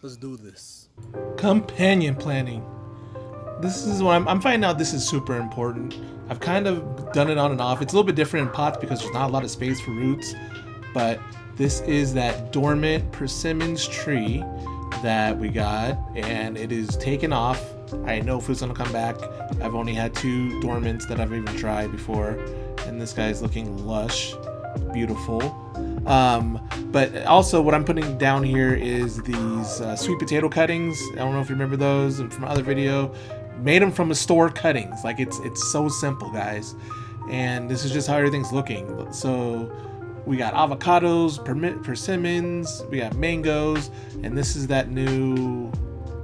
Let's do this. Companion planting. This is what I'm finding out this is super important. I've kind of done it on and off. It's a little bit different in pots because there's not a lot of space for roots. But this is that dormant persimmons tree that we got, and it is taken off. I know if it's gonna come back. I've only had 2 dormants that I've even tried before, and this guy's looking lush, beautiful. But also what I'm putting down here is these sweet potato cuttings. I don't know if you remember those and from other video. Made them from a store cuttings. Like it's so simple, guys. And this is just how everything's looking. So we got avocados, persimmons, we got mangoes, and this is that new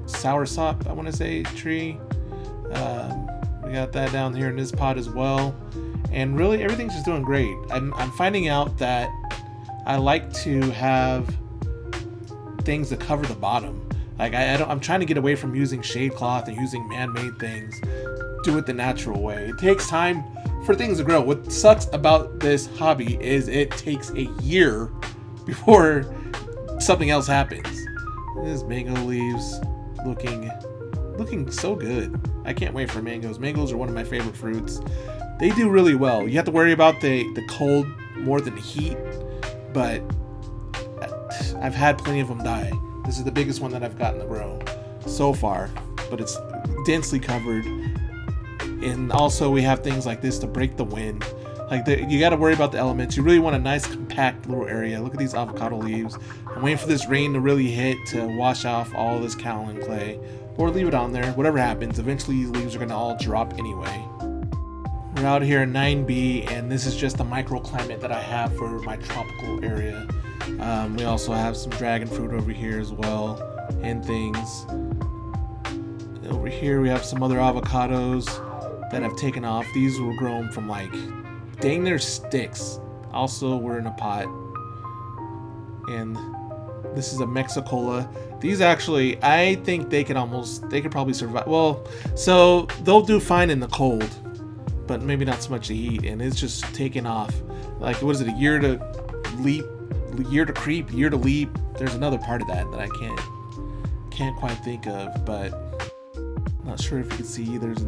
soursop, I want to say, tree. We got that down here in this pot as well. And really everything's just doing great. I'm finding out that I like to have things that cover the bottom. Like I'm trying to get away from using shade cloth and using man-made things. Do it the natural way. It takes time for things to grow. What sucks about this hobby is it takes a year before something else happens. This mango leaves looking so good. I can't wait for mangoes. Mangoes are one of my favorite fruits. They do really well. You have to worry about the cold more than the heat, but I've had plenty of them die. This is the biggest one that I've gotten to grow so far, but it's densely covered. And also we have things like this to break the wind. Like you got to worry about the elements. You really want a nice compact little area. Look at these avocado leaves. I'm waiting for this rain to really hit to wash off all this kaolin clay, or leave it on there. Whatever happens, eventually these leaves are going to all drop anyway. We're out here in 9B, and this is just a microclimate that I have for my tropical area. We also have some dragon fruit over here as well, and things. Over here we have some other avocados that have taken off. These were grown from like dang near sticks. Also, we're in a pot. And this is a Mexicola. These actually, I think they could probably survive. Well, so they'll do fine in the cold, but maybe not so much the heat. And it's just taking off. Like, what is it, a year to leap, year to creep, year to leap? There's another part of that I can't quite think of, but I'm not sure if you can see. There's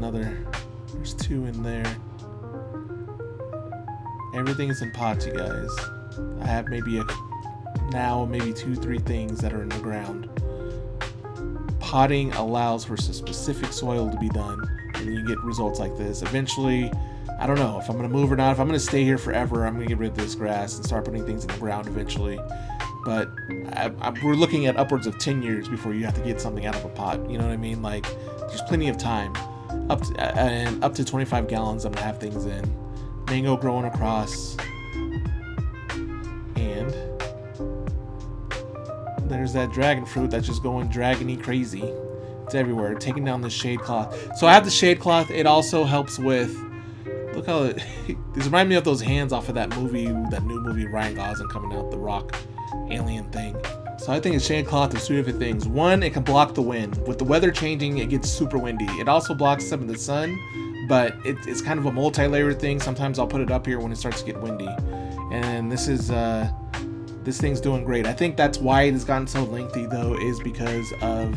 2 in there. Everything is in pots, you guys. I have maybe 2-3 things that are in the ground. Potting allows for some specific soil to be done, and you get results like this. Eventually, I don't know if I'm gonna move or not. If I'm gonna stay here forever, I'm gonna get rid of this grass and start putting things in the ground eventually. But we're looking at upwards of 10 years before you have to get something out of a pot. You know what I mean? Like, there's plenty of time. Up to 25 gallons I'm gonna have things in. Mango growing across. And there's that dragon fruit that's just going dragony crazy. It's everywhere, taking down the shade cloth. So I have the shade cloth. It also helps with, look how these remind me of those hands off of that new movie Ryan Gosling coming out, the Rock alien thing. So I think a shade cloth is 2 different things. One, it can block the wind. With the weather changing, it gets super windy. It also blocks some of the sun, but it's kind of a multi-layer thing. Sometimes I'll put it up here when it starts to get windy. And this thing's doing great. I think that's why it has gotten so lengthy though, is because of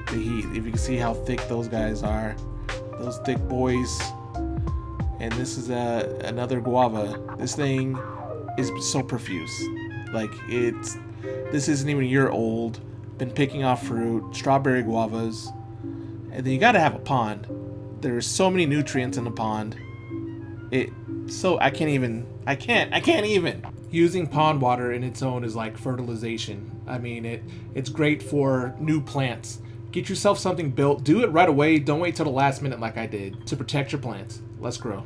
the heat. If you can see how thick those guys are, those thick boys. And this is another guava. This thing is so profuse. Like, this isn't even a year old. Been picking off fruit, strawberry guavas. And then you gotta have a pond. There's so many nutrients in the pond. I can't even. Using pond water in its own is like fertilization. I mean, it's great for new plants. Get yourself something built. Do it right away. Don't wait till the last minute like I did, to protect your plants. Let's grow.